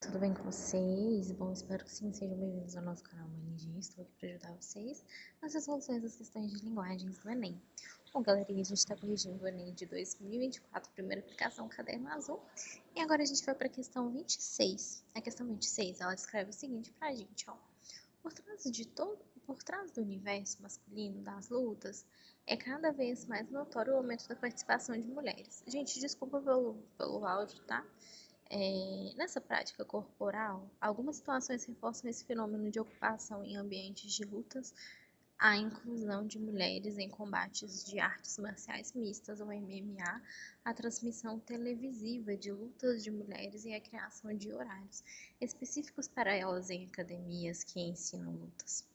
Tudo bem com vocês? Bom, espero que sim, sejam bem-vindos ao nosso canal ManiG. Estou aqui para ajudar vocês nas resoluções das questões de linguagens do Enem. Bom, galerinha, a gente está corrigindo o Enem de 2024, primeira aplicação, caderno azul. E agora a gente vai para a questão 26. A questão 26, ela escreve o seguinte para a gente, ó. Por trás do universo masculino das lutas, é cada vez mais notório o aumento da participação de mulheres. Gente, desculpa pelo áudio, tá? Nessa prática corporal, algumas situações reforçam esse fenômeno de ocupação em ambientes de lutas, a inclusão de mulheres em combates de artes marciais mistas ou MMA, a transmissão televisiva de lutas de mulheres e a criação de horários específicos para elas em academias que ensinam lutas.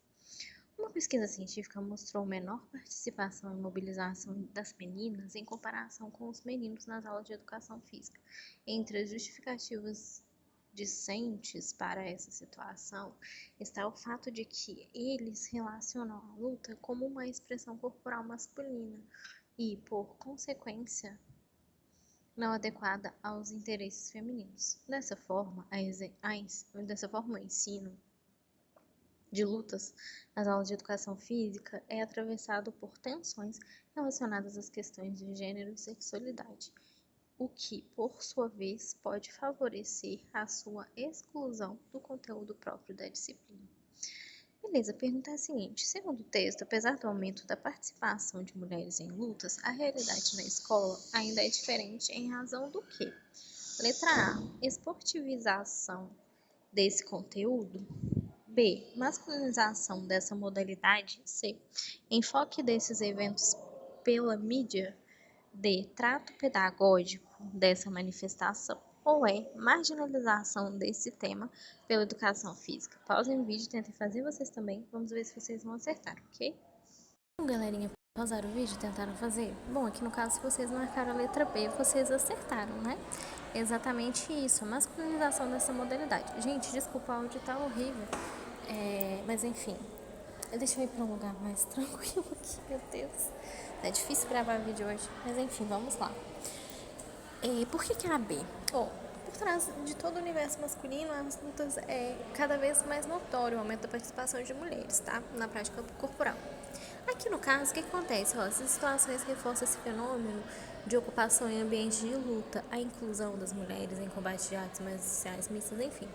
Uma pesquisa científica mostrou menor participação e mobilização das meninas em comparação com os meninos nas aulas de educação física. Entre as justificativas discentes para essa situação está o fato de que eles relacionam a luta como uma expressão corporal masculina e, por consequência, não adequada aos interesses femininos. Dessa forma, o ensino de lutas nas aulas de educação física é atravessado por tensões relacionadas às questões de gênero e sexualidade, o que, por sua vez, pode favorecer a sua exclusão do conteúdo próprio da disciplina. Beleza, a pergunta é a seguinte: segundo o texto, apesar do aumento da participação de mulheres em lutas, a realidade na escola ainda é diferente em razão do que? Letra A, esportivização desse conteúdo. B, masculinização dessa modalidade. C, enfoque desses eventos pela mídia. D, trato pedagógico dessa manifestação. Ou E, marginalização desse tema pela educação física. Pausem o vídeo, tentem fazer vocês também. Vamos ver se vocês vão acertar, ok? Bom, galerinha, pausaram o vídeo e tentaram fazer? Bom, aqui no caso, se vocês marcaram a letra B, vocês acertaram, né? Exatamente isso, a masculinização dessa modalidade. Gente, desculpa, o áudio tá horrível. Mas enfim, deixa eu ir para um lugar mais tranquilo aqui, meu Deus. É difícil gravar vídeo hoje, mas enfim, vamos lá. Por que a B? Por trás de todo o universo masculino, as lutas é cada vez mais notório o aumento da participação de mulheres, tá? Na prática corporal. Aqui no caso, o que acontece? Essas situações reforçam esse fenômeno de ocupação em ambientes de luta, a inclusão das mulheres em combate de artes marciais mistas, enfim.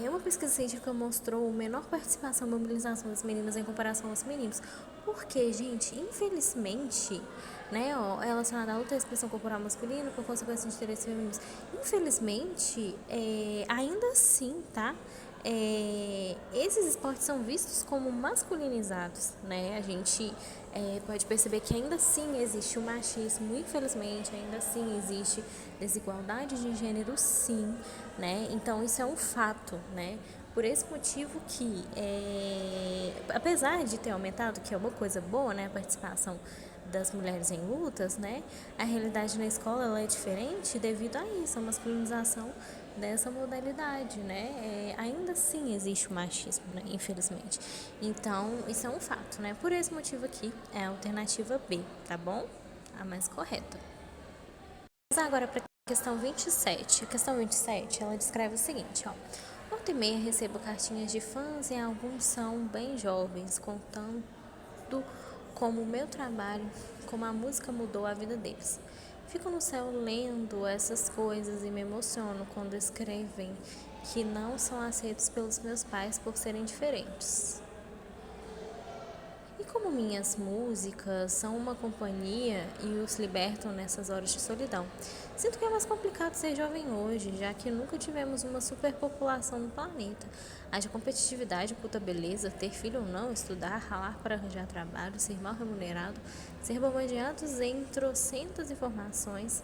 Uma pesquisa científica mostrou menor participação e mobilização das meninas em comparação aos meninos. Porque, gente, infelizmente, né, relacionada à luta e expressão corporal masculina, por consequência de interesses femininos, infelizmente, ainda assim, tá? Esses esportes são vistos como masculinizados, né? A gente pode perceber que ainda assim existe o machismo, infelizmente, ainda assim existe desigualdade de gênero, sim, né? Então isso é um fato, né? Por esse motivo que, apesar de ter aumentado, que é uma coisa boa, né, a participação das mulheres em lutas, né, a realidade na escola ela é diferente devido a isso, a masculinização dessa modalidade, né, ainda assim existe o machismo, né, infelizmente. Então, isso é um fato, né, por esse motivo aqui é a alternativa B, tá bom? A mais correta. Mas agora para a questão 27. A questão 27, ela descreve o seguinte, ó. Volta e meia recebo cartinhas de fãs e alguns são bem jovens, contando como o meu trabalho, como a música mudou a vida deles. Fico no céu lendo essas coisas e me emociono quando escrevem que não são aceitos pelos meus pais por serem diferentes. E como minhas músicas são uma companhia e os libertam nessas horas de solidão, sinto que é mais complicado ser jovem hoje, já que nunca tivemos uma superpopulação no planeta. Haja competitividade, puta beleza, ter filho ou não, estudar, ralar para arranjar trabalho, ser mal remunerado, ser bombardeados em trocentas informações.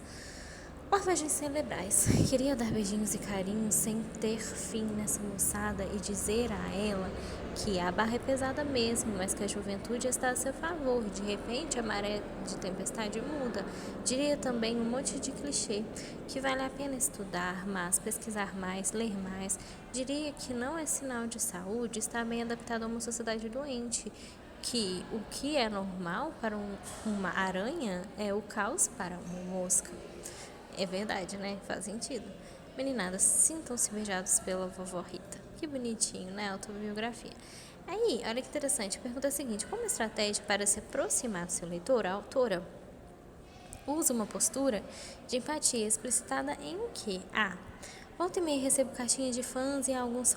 Lavagens cerebrais. Queria dar beijinhos e carinhos sem ter fim nessa moçada e dizer a ela que a barra é pesada mesmo, mas que a juventude está a seu favor. De repente, a maré de tempestade muda. Diria também um monte de clichê, que vale a pena estudar, mas pesquisar mais, ler mais. Diria que não é sinal de saúde estar bem adaptado a uma sociedade doente, que o que é normal para uma aranha é o caos para uma mosca. É verdade, né? Faz sentido. Meninadas, sintam-se beijados pela vovó Rita. Que bonitinho, né? Autobiografia. Aí, olha que interessante, a pergunta é a seguinte: como estratégia para se aproximar do seu leitor, a autora usa uma postura de empatia explicitada em o quê? A. Volta e meia recebo cartinhas de fãs e alguns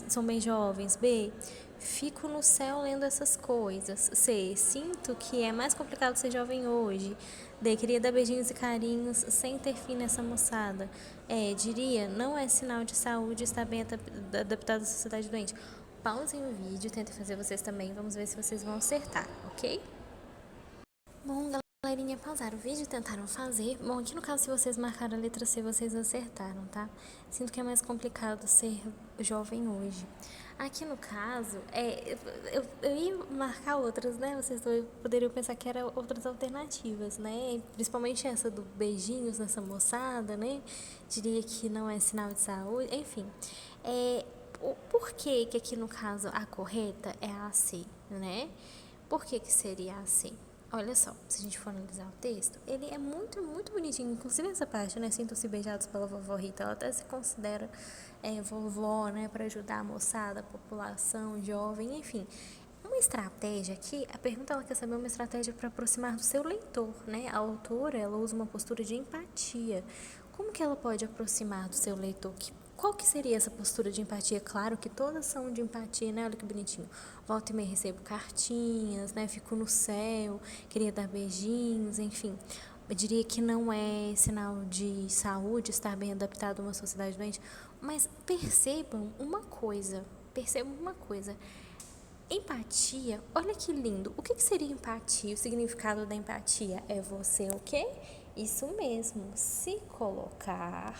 são bem jovens. B. Fico no céu lendo essas coisas. C. Sinto que é mais complicado ser jovem hoje. D. Queria dar beijinhos e carinhos sem ter fim nessa moçada. E. Diria, não é sinal de saúde estar bem adaptado à sociedade doente. Pausem o vídeo, tentem fazer vocês também. Vamos ver se vocês vão acertar, ok? Bom, galerinha, pausaram o vídeo e tentaram fazer. Bom, aqui no caso, se vocês marcaram a letra C, vocês acertaram, tá? Sinto que é mais complicado ser jovem hoje. Aqui no caso, eu ia marcar outras, né? Vocês poderiam pensar que eram outras alternativas, né? Principalmente essa do beijinhos nessa moçada, né? Diria que não é sinal de saúde, enfim. Por que aqui no caso a correta é a C, né? Por que seria a C? Olha só, se a gente for analisar o texto, ele é muito, muito bonitinho. Inclusive essa parte, né? Sintam-se beijados pela vovó Rita. Ela até se considera vovó, né? Para ajudar a moçada, a população, jovem, enfim. Uma estratégia aqui, a pergunta ela quer saber uma estratégia para aproximar do seu leitor, né? A autora, ela usa uma postura de empatia. Como que ela pode aproximar do seu leitor? Qual que seria essa postura de empatia? Claro que todas são de empatia, né? Olha que bonitinho. Volta e meia recebo cartinhas, né? Fico no céu, queria dar beijinhos, enfim. Eu diria que não é sinal de saúde estar bem adaptado a uma sociedade doente, mas percebam uma coisa. Empatia, olha que lindo. O que seria empatia? O significado da empatia é você o quê? Isso mesmo, se colocar,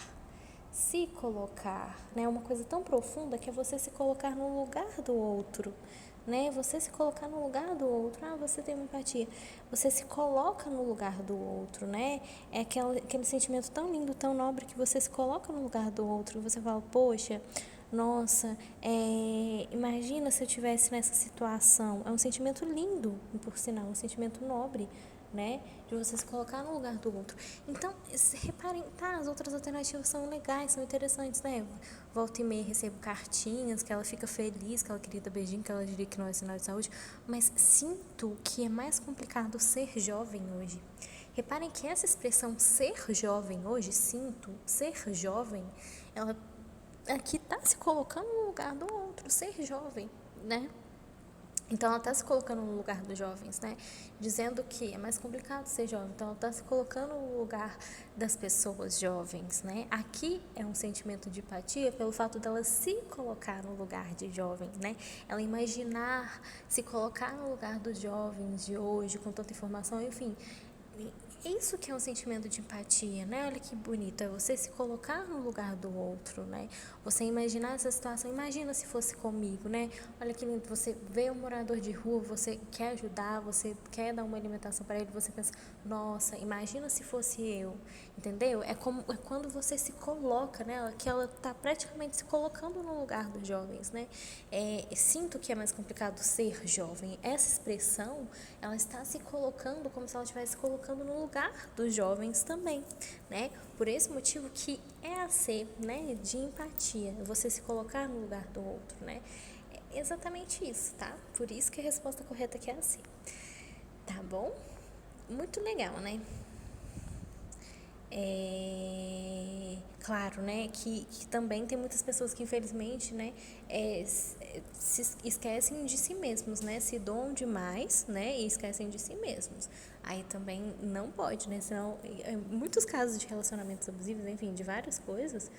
né? Uma coisa tão profunda que é você se colocar no lugar do outro, né? Você se colocar no lugar do outro. Ah, você tem uma empatia. Você se coloca no lugar do outro, né? É aquele sentimento tão lindo, tão nobre que você se coloca no lugar do outro. E você fala, poxa, nossa, imagina se eu tivesse nessa situação. É um sentimento lindo, por sinal, um sentimento nobre, né? De você se colocar no lugar do outro. Então, reparem, tá, as outras alternativas são legais, são interessantes, né? Volta e meia recebo cartinhas, que ela fica feliz, que ela queria dar beijinho, que ela diria que não é sinal de saúde, mas sinto que é mais complicado ser jovem hoje. Reparem que essa expressão ser jovem hoje, sinto, ser jovem, ela aqui tá se colocando no lugar do outro, ser jovem, né? Então, ela está se colocando no lugar dos jovens, né? Dizendo que é mais complicado ser jovem. Então, ela está se colocando no lugar das pessoas jovens, né? Aqui é um sentimento de empatia pelo fato dela se colocar no lugar de jovem, né? Ela imaginar, se colocar no lugar dos jovens de hoje, com tanta informação, enfim. Isso que é um sentimento de empatia, né? Olha que bonito, é você se colocar no lugar do outro, né? Você imaginar essa situação, imagina se fosse comigo, né? Olha que lindo, você vê um morador de rua, você quer ajudar, você quer dar uma alimentação para ele, você pensa, nossa, imagina se fosse eu, entendeu? É quando você se coloca, né? Que ela está praticamente se colocando no lugar dos jovens, né? Sinto que é mais complicado ser jovem. Essa expressão, ela está se colocando como se ela estivesse se colocando no lugar dos jovens também, né? Por esse motivo que é a C, né? De empatia, você se colocar no lugar do outro, né? É exatamente isso, tá? Por isso que a resposta correta aqui é a C. Tá bom? Muito legal, né? Claro, né, que também tem muitas pessoas que infelizmente, né, se esquecem de si mesmos, né, se doam demais, né, e esquecem de si mesmos. Aí também não pode, né, senão, em muitos casos de relacionamentos abusivos, enfim, de várias coisas,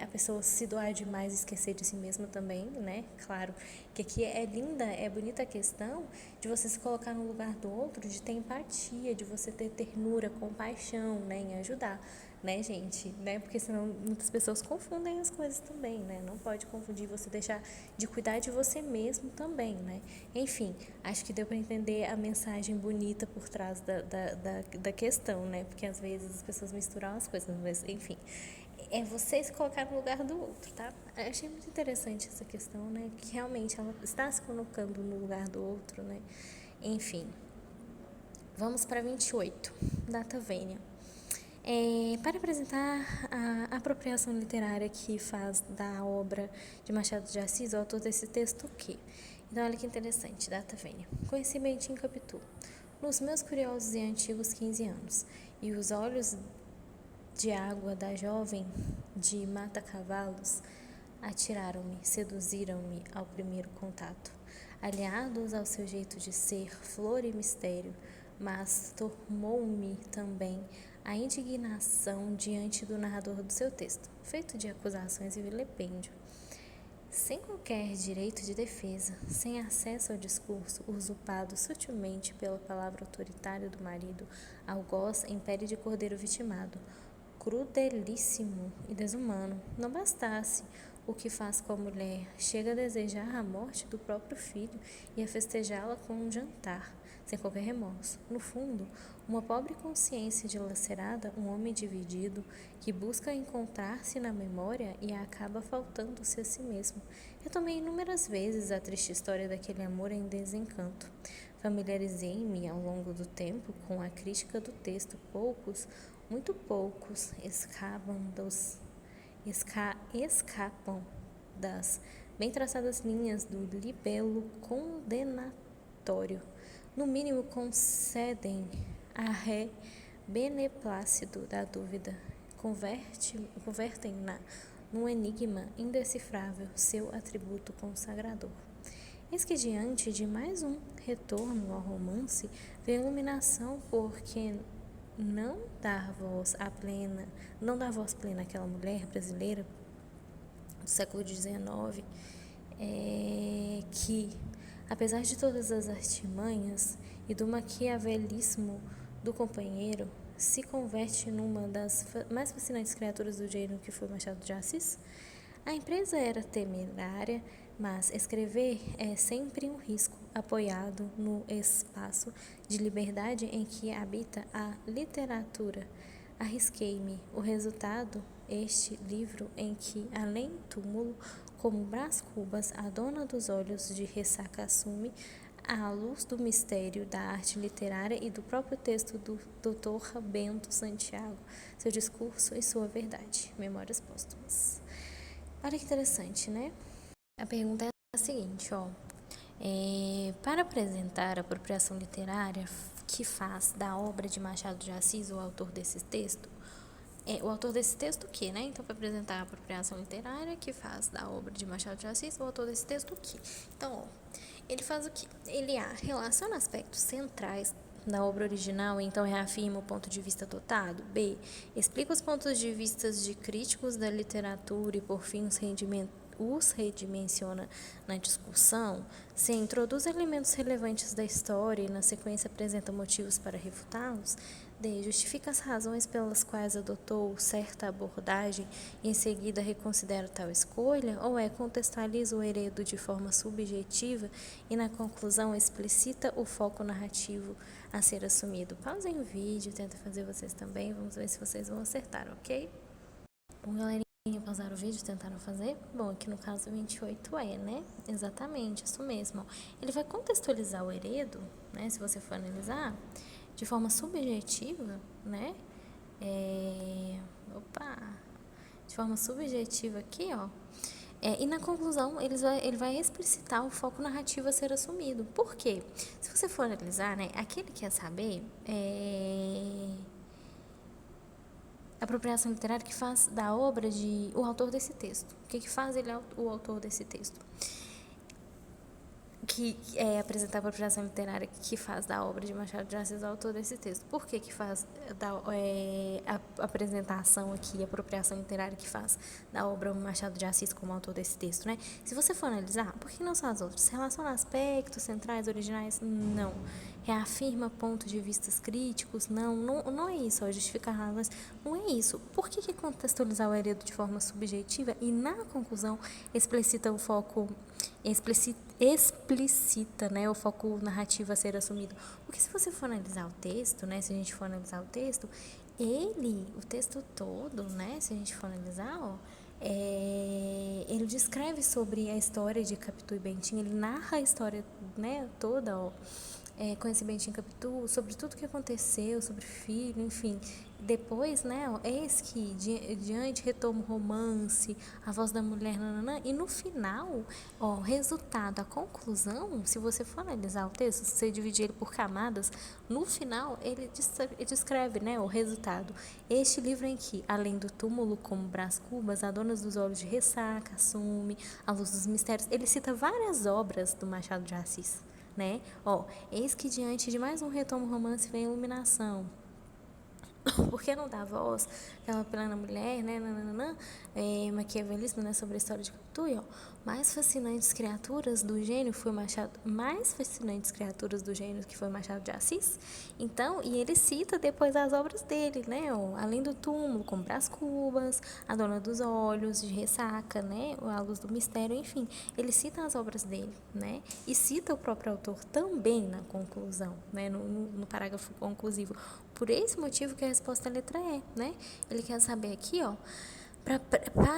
a pessoa se doar demais e esquecer de si mesma também, né, claro, que aqui é linda, é bonita a questão de você se colocar no lugar do outro, de ter empatia, de você ter ternura, compaixão, né, em ajudar, né, gente, né, porque senão muitas pessoas confundem as coisas também, né, não pode confundir você deixar de cuidar de você mesmo também, né, enfim, acho que deu para entender a mensagem bonita por trás da questão, né, porque às vezes as pessoas misturam as coisas, mas enfim, é você se colocar no lugar do outro, tá? Eu achei muito interessante essa questão, né? Que realmente ela está se colocando no lugar do outro, né? Enfim, vamos para 28, data vênia. Para apresentar a apropriação literária que faz da obra de Machado de Assis, o autor desse texto, o quê? Então, olha que interessante, data vênia. Conheci Bentinho Capitu nos meus curiosos e antigos 15 anos, e os olhos de água da jovem de mata-cavalos atiraram-me, seduziram-me ao primeiro contato, aliados ao seu jeito de ser, flor e mistério, mas tomou-me também a indignação diante do narrador do seu texto, feito de acusações e vilipêndio. Sem qualquer direito de defesa, sem acesso ao discurso, usurpado sutilmente pela palavra autoritária do marido, algoz em pele de cordeiro vitimado, crudelíssimo e desumano, não bastasse o que faz com a mulher, chega a desejar a morte do próprio filho e a festejá-la com um jantar, sem qualquer remorso. No fundo, uma pobre consciência dilacerada, um homem dividido, que busca encontrar-se na memória e acaba faltando-se a si mesmo. Retomei inúmeras vezes a triste história daquele amor em desencanto. Familiarizei-me ao longo do tempo com a crítica do texto. Poucos, muito poucos, escapam das bem traçadas linhas do libelo condenatório. No mínimo, concedem a ré beneplácito da dúvida, convertem-na num enigma indecifrável, seu atributo consagrador. Eis que diante de mais um retorno ao romance, vem a iluminação, porque não dar voz plena àquela mulher brasileira do século XIX, que, apesar de todas as artimanhas e do maquiavelismo do companheiro, se converte numa das mais fascinantes criaturas do gênero que foi Machado de Assis. A empresa era temerária, mas escrever é sempre um risco, apoiado no espaço de liberdade em que habita a literatura. Arrisquei-me. O resultado, este livro em que, além túmulo, como Brás Cubas, a dona dos olhos de ressaca assume, à luz do mistério da arte literária e do próprio texto do Dr. Bento Santiago, seu discurso e sua verdade. Memórias póstumas. Olha que interessante, né? A pergunta é a seguinte, ó. Para apresentar a apropriação literária que faz da obra de Machado de Assis, o autor desse texto, o autor desse texto o quê, né? Então, para apresentar a apropriação literária que faz da obra de Machado de Assis, o autor desse texto o quê? Então, ó, ele faz o quê? Ele relaciona aspectos centrais da obra original, então reafirma o ponto de vista dotado. B. Explica os pontos de vista de críticos da literatura e, por fim, os redimensiona na discussão. C. Introduz elementos relevantes da história e, na sequência, apresenta motivos para refutá-los. D. Justifica as razões pelas quais adotou certa abordagem e, em seguida, reconsidera tal escolha, ou contextualiza o enredo de forma subjetiva e, na conclusão, explicita o foco narrativo a ser assumido. Pausem o vídeo, tenta fazer vocês também, vamos ver se vocês vão acertar, ok? Bom, galerinha, pausaram o vídeo, tentaram fazer? Bom, aqui no caso 28 né? Exatamente, isso mesmo. Ele vai contextualizar o enredo, né, se você for analisar, de forma subjetiva, né? De forma subjetiva aqui, ó. E na conclusão, ele vai explicitar o foco narrativo a ser assumido. Por quê? Se você for analisar, né, aquele que quer saber a apropriação literária que faz da obra de o autor desse texto. O que faz ele o autor desse texto? Que é apresentar a apropriação literária que faz da obra de Machado de Assis, o autor desse texto. Por que faz a apresentação aqui, a apropriação literária que faz da obra Machado de Assis como autor desse texto, né? Se você for analisar, por que não são as outras? Relaciona aspectos centrais, originais? Não. Reafirma pontos de vistas críticos? Não é isso. Justificar razões? Não é isso. Por que contextualizar o enredo de forma subjetiva e, na conclusão, explicita o foco explicita, né, o foco narrativo a ser assumido? Porque se você for analisar o texto, né, se a gente for analisar o texto, o texto todo, né, se a gente for analisar, ó, ele descreve sobre a história de Capitu e Bentinho, ele narra a história, né, toda, ó, com esse Bentinho e Capitu, sobre tudo que aconteceu, sobre o filho, enfim, Depois, né, ó, eis que diante retoma o romance, a voz da mulher, nananã, e no final, ó, o resultado, a conclusão, se você for analisar o texto, se você dividir ele por camadas, no final ele descreve, né, o resultado. Este livro em que, além do túmulo como Brás Cubas, a dona dos olhos de ressaca, assume, a luz dos mistérios, ele cita várias obras do Machado de Assis, né? Ó, eis que diante de mais um retomo romance vem a iluminação. Por que não dá voz àquela plena mulher, né, nananã, maquiavelismo, né, sobre a história de Capitu, ó, mais fascinantes criaturas do gênio que foi Machado de Assis. Então, e ele cita depois as obras dele, né, ó, além do túmulo, como Brás Cubas, a Dona dos Olhos, de Ressaca, né, a Luz do Mistério, enfim, ele cita as obras dele, né, e cita o próprio autor também na conclusão, né, no parágrafo conclusivo. Por esse motivo que a resposta é a letra E, né? Ele quer saber aqui, ó, para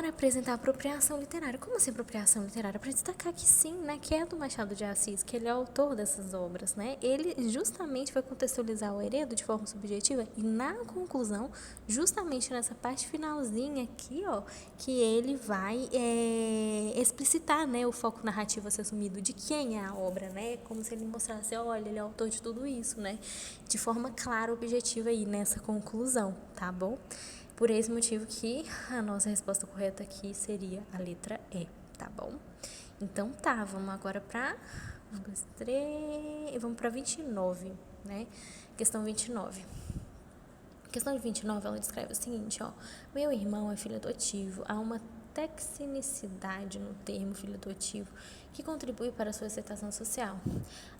apresentar apropriação literária. Como assim apropriação literária? Para destacar que sim, né, que é do Machado de Assis, que ele é autor dessas obras, né? Ele justamente vai contextualizar o Heredo de forma subjetiva e na conclusão, justamente nessa parte finalzinha aqui, ó, que ele vai explicitar, né, o foco narrativo a ser assumido de quem é a obra, né? Como se ele mostrasse, olha, ele é autor de tudo isso, né? De forma clara, objetiva aí nessa conclusão, tá bom? Por esse motivo que a nossa resposta correta aqui seria a letra E, tá bom? Então tá, vamos agora para vamos para 29, né? Questão 29. A questão de 29, ela descreve o seguinte, ó. Meu irmão é filho adotivo. Há uma tecnicidade no termo filho adotivo que contribui para a sua aceitação social.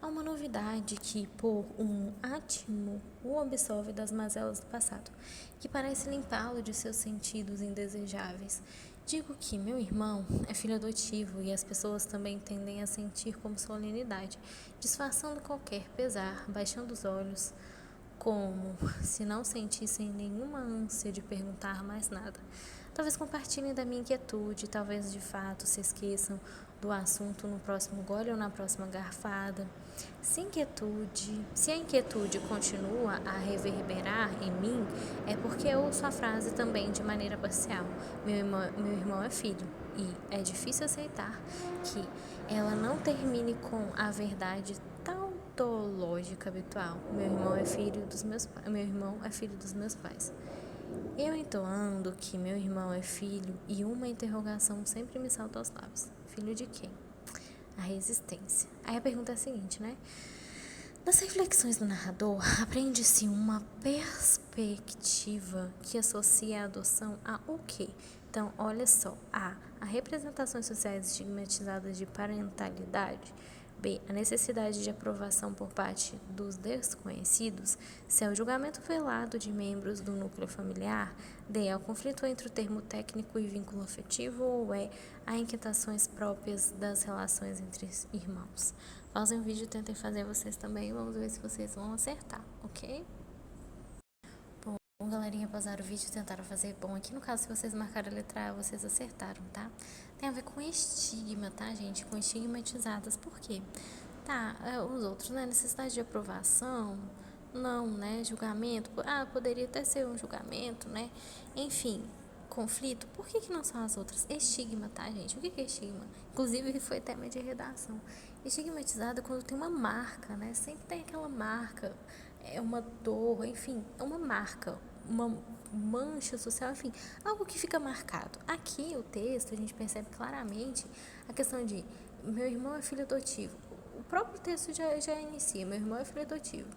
Há uma novidade que, por um átimo, o absolve das mazelas do passado, que parece limpá-lo de seus sentidos indesejáveis. Digo que meu irmão é filho adotivo e as pessoas também tendem a sentir como solenidade, disfarçando qualquer pesar, baixando os olhos, como se não sentissem nenhuma ânsia de perguntar mais nada. Talvez compartilhem da minha inquietude, talvez de fato se esqueçam do assunto no próximo gole ou na próxima garfada. Se a inquietude continua a reverberar em mim, é porque eu ouço a frase também de maneira parcial. Meu irmão é filho, e é difícil aceitar que ela não termine com a verdade tautológica habitual. Meu irmão é filho dos meus pais. Eu entoando que meu irmão é filho e uma interrogação sempre me salta aos lábios. Filho de quem? A resistência. Aí a pergunta é a seguinte, né? Nas reflexões do narrador, aprende-se uma perspectiva que associa a adoção a o quê? Então, olha só. A representações sociais estigmatizadas de parentalidade. B. A necessidade de aprovação por parte dos desconhecidos. C. O julgamento velado de membros do núcleo familiar. D. O conflito entre o termo técnico e vínculo afetivo. Ou E. Há inquietações próprias das relações entre irmãos. Pausem o vídeo e tentem fazer vocês também. Vamos ver se vocês vão acertar, ok? Bom, galerinha, pausaram o vídeo e tentaram fazer. Bom, aqui no caso, se vocês marcaram a letra A, vocês acertaram, tá? Tem a ver com estigma, tá, gente? Com estigmatizadas. Por quê? Tá, os outros, né? Necessidade de aprovação, não, né? Julgamento, poderia até ser um julgamento, né? Enfim, conflito, por que não são as outras? Estigma, tá, gente? O que é estigma? Inclusive, foi tema de redação. Estigmatizada quando tem uma marca, né? Sempre tem aquela marca, é uma dor, enfim, é uma marca, uma mancha social, enfim, algo que fica marcado. Aqui, o texto, a gente percebe claramente a questão de meu irmão é filho adotivo. O próprio texto já inicia, meu irmão é filho adotivo.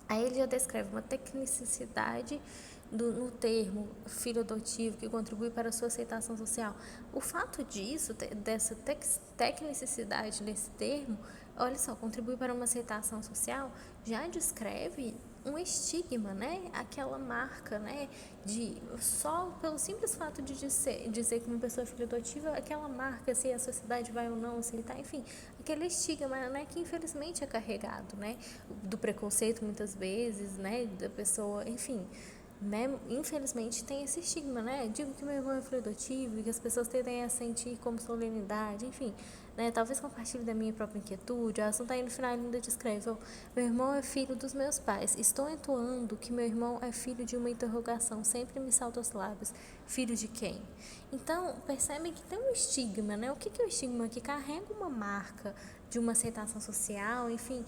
Aí ele já descreve uma tecnicidade no termo filho adotivo que contribui para a sua aceitação social. O fato disso, dessa tecnicidade nesse termo, olha só, contribui para uma aceitação social, já descreve um estigma, né? Aquela marca, né? De só pelo simples fato de dizer que uma pessoa é filha adotiva, aquela marca, se a sociedade vai ou não aceitar, enfim, aquele estigma, né? Que infelizmente é carregado, né? Do preconceito muitas vezes, né? Da pessoa, enfim. né? Infelizmente tem esse estigma, né? Digo que meu irmão é filho adotivo e que as pessoas tendem a sentir como solenidade, enfim, né? Talvez compartilhe da minha própria inquietude. O assunto aí no final ainda descreve: meu irmão é filho dos meus pais. Estou entoando que meu irmão é filho de uma interrogação, sempre me salta aos lábios. Filho de quem? Então, percebem que tem um estigma, né? O que é o estigma? Que carrega uma marca de uma aceitação social, enfim,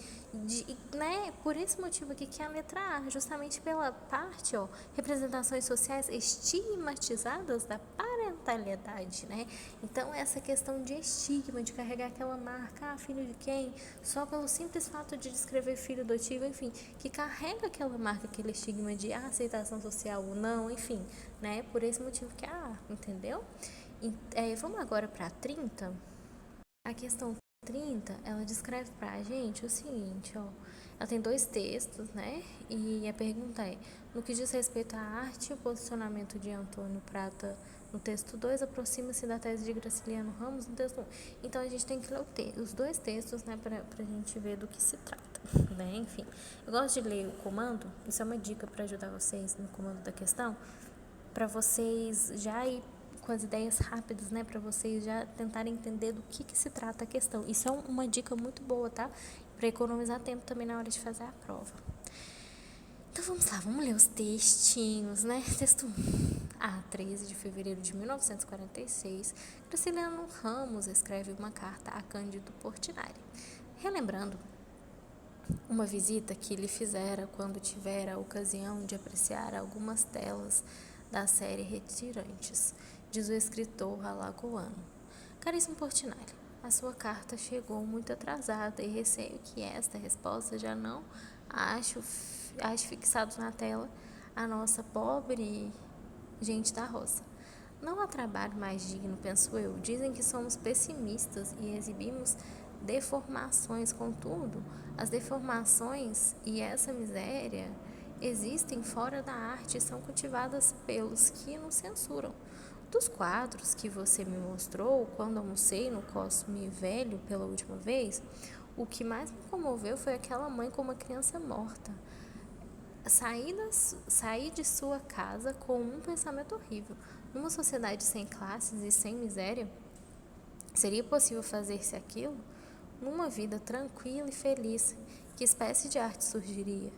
né? Por esse motivo aqui que é a letra A, justamente pela parte, representações sociais estigmatizadas da parentalidade, né? Então, essa questão de estigma, de carregar aquela marca, filho de quem? Só pelo simples fato de descrever filho adotivo, enfim, que carrega aquela marca, aquele estigma de aceitação social ou não, enfim, né? Por esse motivo que é A, entendeu? Vamos agora para a 30. A questão 30, ela descreve pra gente o seguinte, ela tem 2 textos, né? E a pergunta é: no que diz respeito à arte, o posicionamento de Antônio Prata no texto 2 aproxima-se da tese de Graciliano Ramos no texto 1. Então a gente tem que ler os 2 textos, né, pra gente ver do que se trata, né? Enfim, eu gosto de ler o comando, isso é uma dica para ajudar vocês no comando da questão, para vocês já ir com as ideias rápidas, né, para vocês já tentarem entender do que se trata a questão. Isso é uma dica muito boa, tá? Para economizar tempo também na hora de fazer a prova. Então vamos lá, vamos ler os textinhos, né? Texto 1. A 13 de fevereiro de 1946, Graciliano Ramos escreve uma carta a Cândido Portinari, relembrando uma visita que lhe fizera quando tivera a ocasião de apreciar algumas telas da série Retirantes, diz o escritor alagoano. Caríssimo Portinari, a sua carta chegou muito atrasada e receio que esta resposta já não ache fixados na tela a nossa pobre gente da roça. Não há trabalho mais digno, penso eu. Dizem que somos pessimistas e exibimos deformações, contudo, as deformações e essa miséria existem fora da arte e são cultivadas pelos que nos censuram. Dos quadros que você me mostrou quando almocei no Cosme Velho pela última vez, o que mais me comoveu foi aquela mãe com uma criança morta. Saí de sua casa com um pensamento horrível. Numa sociedade sem classes e sem miséria, seria possível fazer-se aquilo? Numa vida tranquila e feliz, que espécie de arte surgiria?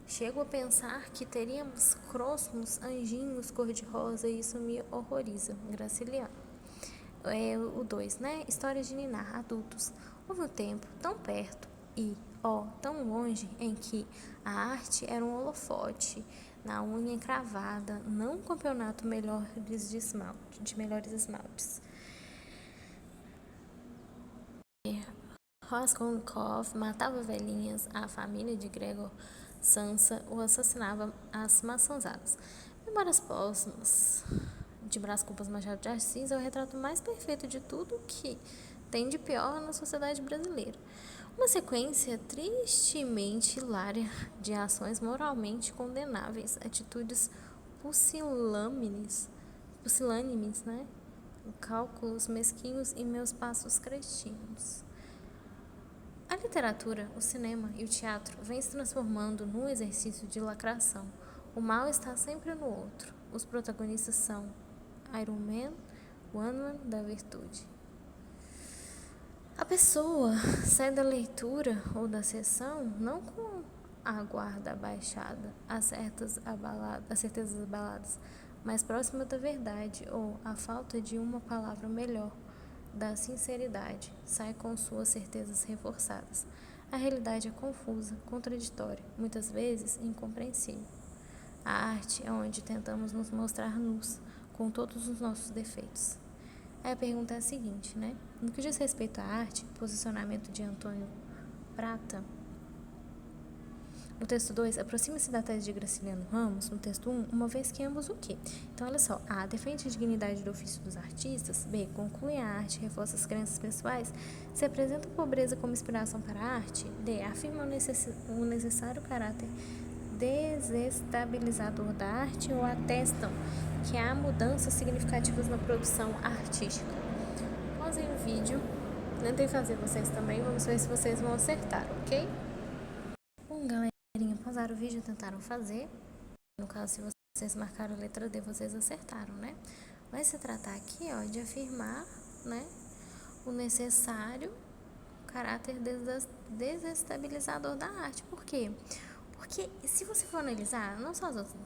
Chego a pensar que teríamos crosmos, anjinhos cor-de-rosa e isso me horroriza. Graciliano. O 2, né? História de Ninar, adultos. Houve um tempo tão perto e, tão longe, em que a arte era um holofote na unha encravada, não um campeonato de melhores esmaltes. Raskolnikov matava velhinhas, a família de Gregor Samsa o assassinava às maçãzadas. Memórias póstumas de Brás Cubas Machado de Assis é o retrato mais perfeito de tudo que tem de pior na sociedade brasileira. Uma sequência tristemente hilária de ações moralmente condenáveis, atitudes pusilânimes, né? Cálculos mesquinhos e meus passos cretinos. A literatura, o cinema e o teatro vêm se transformando num exercício de lacração. O mal está sempre no outro. Os protagonistas são Iron Man, One Man da virtude. A pessoa sai da leitura ou da sessão não com a guarda abaixada, as certezas abaladas, mas próxima da verdade ou a falta de uma palavra melhor, da sinceridade, sai com suas certezas reforçadas. A realidade é confusa, contraditória, muitas vezes incompreensível. A arte é onde tentamos nos mostrar nus, com todos os nossos defeitos. Aí a pergunta é a seguinte, né? No que diz respeito à arte, posicionamento de Antônio Prata, no texto 2, aproxima-se da tese de Graciliano Ramos, no texto 1, uma vez que ambos o quê? Então, olha só, A, defende a dignidade do ofício dos artistas, B, conclui a arte, reforça as crenças pessoais, se apresenta a pobreza como inspiração para a arte, D, afirma o necessário caráter desestabilizador da arte ou atestam que há mudanças significativas na produção artística. Pausem o vídeo, tentei fazer vocês também, vamos ver se vocês vão acertar, ok? Bom, galerinha, pausaram o vídeo, tentaram fazer, No caso, se vocês marcaram a letra D, vocês acertaram, né? Vai se tratar aqui, ó, de afirmar, né, o necessário caráter desestabilizador da arte. Por quê? Porque se você for analisar, não só as outras,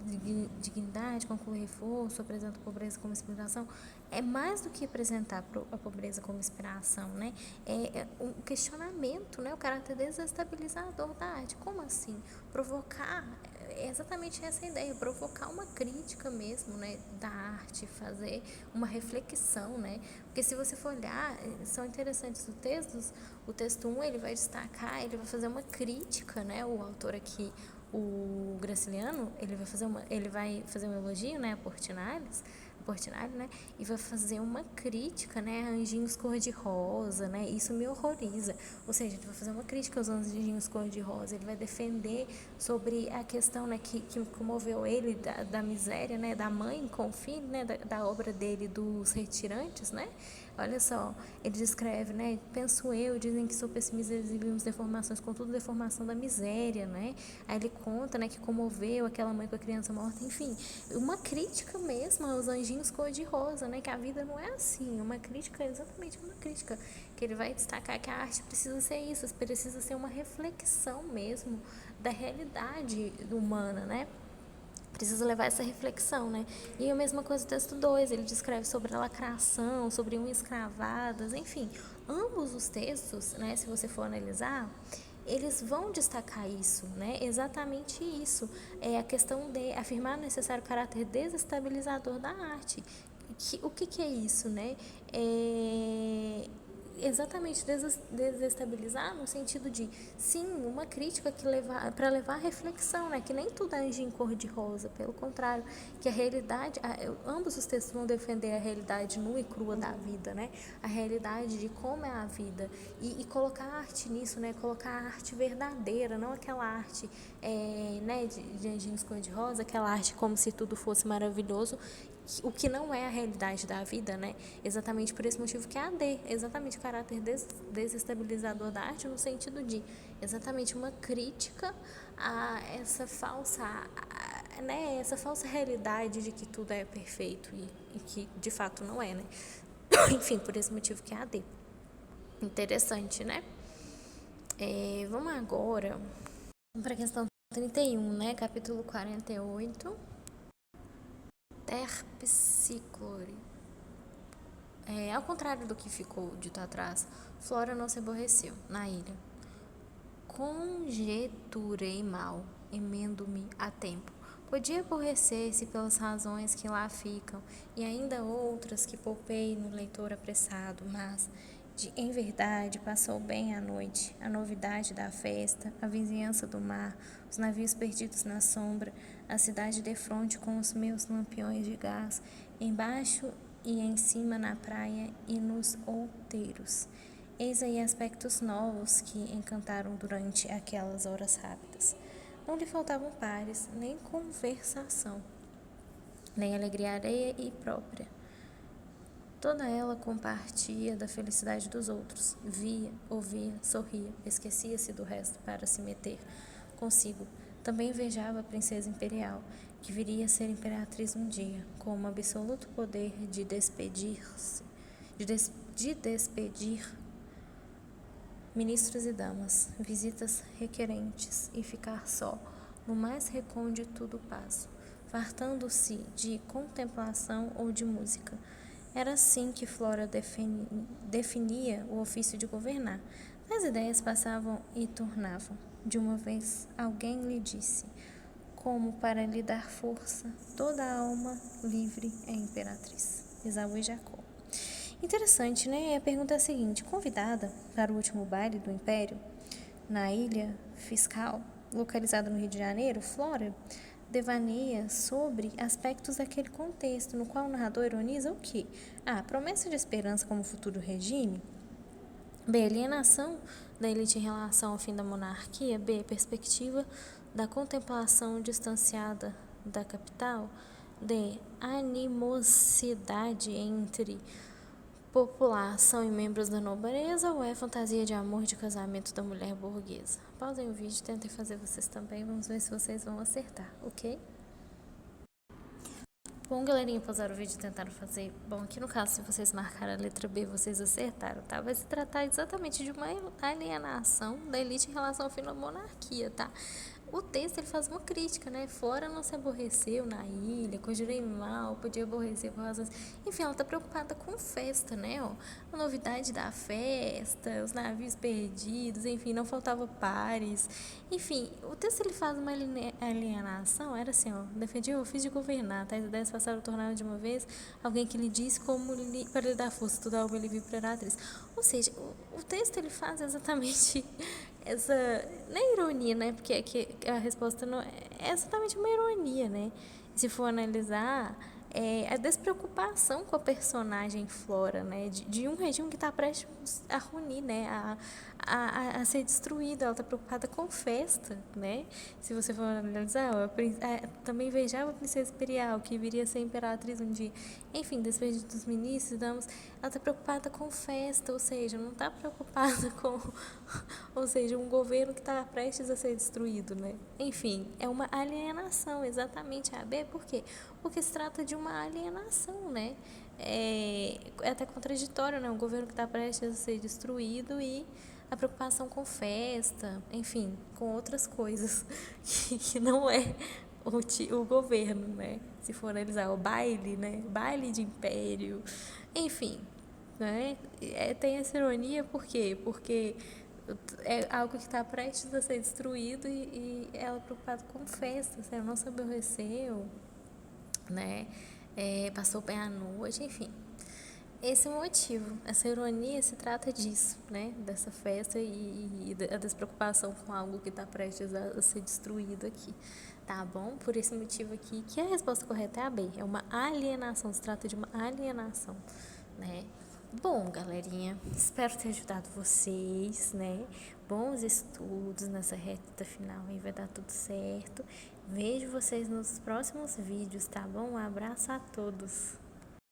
dignidade, conclui reforço, apresenta a pobreza como inspiração, é mais do que apresentar a pobreza como inspiração, né? É um questionamento, né? O caráter desestabilizador da arte. Como assim? Provocar, é exatamente essa a ideia, provocar uma crítica mesmo, né, da arte, fazer uma reflexão, né? Porque se você for olhar, são interessantes os textos. O texto 1, ele vai destacar, ele vai fazer uma crítica, né? O autor aqui, o Graciliano, ele vai fazer um elogio, né, a Portinari, né, e vai fazer uma crítica, né, a anjinhos cor-de-rosa, né, isso me horroriza. Ou seja, ele vai fazer uma crítica aos anjinhos cor-de-rosa, ele vai defender sobre a questão, né, que comoveu ele da miséria, né, da mãe com o filho, né, da obra dele dos retirantes, né. Olha só, ele descreve, né, penso eu, dizem que sou pessimista, exibimos deformações, contudo deformação da miséria, né, aí ele conta, né, que comoveu aquela mãe com a criança morta, enfim, uma crítica mesmo aos anjinhos cor-de-rosa, né, que a vida não é assim, uma crítica, exatamente uma crítica, que ele vai destacar que a arte precisa ser isso, precisa ser uma reflexão mesmo da realidade humana, né, precisa levar essa reflexão, né? E a mesma coisa do texto 2, ele descreve sobre a lacração, sobre unhas cravadas, enfim. Ambos os textos, né, se você for analisar, eles vão destacar isso, né? Exatamente isso. É a questão de afirmar o necessário caráter desestabilizador da arte. O que é isso, né? Exatamente desestabilizar no sentido de, sim, uma crítica que para levar a reflexão, né, que nem tudo é anjinho cor-de-rosa, pelo contrário, que a realidade, ambos os textos vão defender a realidade nua e crua da vida, né, a realidade de como é a vida, e colocar a arte nisso, né, colocar a arte verdadeira, não aquela arte, né, de anjinhos cor-de-rosa, aquela arte como se tudo fosse maravilhoso, o que não é a realidade da vida, né? Exatamente por esse motivo que é a D, exatamente o caráter desestabilizador da arte no sentido de exatamente uma crítica a essa falsa, né? Essa falsa realidade de que tudo é perfeito e que de fato não é, né? Enfim, por esse motivo que é a D. Interessante, né? Vamos agora para a questão 31, né? Capítulo 48. Terpsíclore. Ao contrário do que ficou dito atrás, Flora não se aborreceu na ilha. Conjeturei mal, emendo-me a tempo. Podia aborrecer-se pelas razões que lá ficam, e ainda outras que poupei no leitor apressado, mas, em verdade, passou bem a noite, a novidade da festa, a vizinhança do mar, os navios perdidos na sombra, a cidade defronte com os meus lampiões de gás, embaixo e em cima na praia e nos outeiros. Eis aí aspectos novos que encantaram durante aquelas horas rápidas. Não lhe faltavam pares, nem conversação, nem alegria alheia e própria. Toda ela compartia da felicidade dos outros. Via, ouvia, sorria, esquecia-se do resto para se meter consigo. Também invejava a princesa imperial, que viria a ser imperatriz um dia, com um absoluto poder de despedir-se, de despedir ministros e damas, visitas requerentes e ficar só, no mais recôndito do paço, fartando-se de contemplação ou de música. Era assim que Flora definia o ofício de governar. As ideias passavam e tornavam. De uma vez, alguém lhe disse, como para lhe dar força, toda a alma livre é imperatriz. Esaú e Jacó. Interessante, né? A pergunta é a seguinte: convidada para o último baile do Império, na Ilha Fiscal, localizada no Rio de Janeiro, Flora devaneia sobre aspectos daquele contexto, no qual o narrador ironiza o quê? A. Promessa de esperança como futuro regime. B. Alienação da elite em relação ao fim da monarquia. B. Perspectiva da contemplação distanciada da capital. D. Animosidade entre população e membros da nobreza, ou é fantasia de amor de casamento da mulher burguesa? Pausem o vídeo, tentem fazer vocês também, vamos ver se vocês vão acertar, ok? Bom, galerinha, pausaram o vídeo e tentaram fazer. Bom, aqui no caso, se vocês marcaram a letra B, vocês acertaram, tá? Vai se tratar exatamente de uma alienação da elite em relação ao fim da monarquia, tá? O texto ele faz uma crítica, né? Flora não se aborreceu na ilha, conjurei mal, podia aborrecer por razões. Enfim, ela tá preocupada com festa, né? Ó, a novidade da festa, os navios perdidos, enfim, não faltava pares. Enfim, o texto ele faz uma alienação, era assim, ó, defendia o ofício de governar, tais ideias passaram a tornar de uma vez alguém que lhe disse como para lhe dar força, toda alma ele viu imperatriz. Ou seja, o texto ele faz exatamente essa, não é ironia, né? Porque aqui a resposta não é exatamente uma ironia, né? Se for analisar, é a despreocupação com a personagem Flora, né? De um regime que está prestes a ruir, né? A ser destruído. Ela está preocupada com festa, né? Se você for analisar, também vejava a princesa imperial, que viria a ser imperatriz um dia. Enfim, despejo dos ministros, damos, ela está preocupada com festa, ou seja, não está preocupada com, ou seja, um governo que está prestes a ser destruído, né? Enfim, é uma alienação, exatamente a B, por quê? Porque se trata de uma alienação, né? É até contraditório, né? Um governo que está prestes a ser destruído e a preocupação com festa, enfim, com outras coisas que não é o governo, né? Se for analisar o baile, né? Baile de império, enfim, né? Tem essa ironia, por quê? Porque é algo que está prestes a ser destruído e ela é preocupada com festas, ela não se aborreceu, né? Passou bem a noite, enfim. Esse é o motivo. Essa ironia se trata disso, né? Dessa festa e da despreocupação com algo que está prestes a ser destruído aqui. Tá bom? Por esse motivo aqui, que a resposta correta é a B. É uma alienação. Se trata de uma alienação, né? Bom, galerinha, espero ter ajudado vocês, né? Bons estudos nessa reta final aí, vai dar tudo certo. Vejo vocês nos próximos vídeos, tá bom? Um abraço a todos.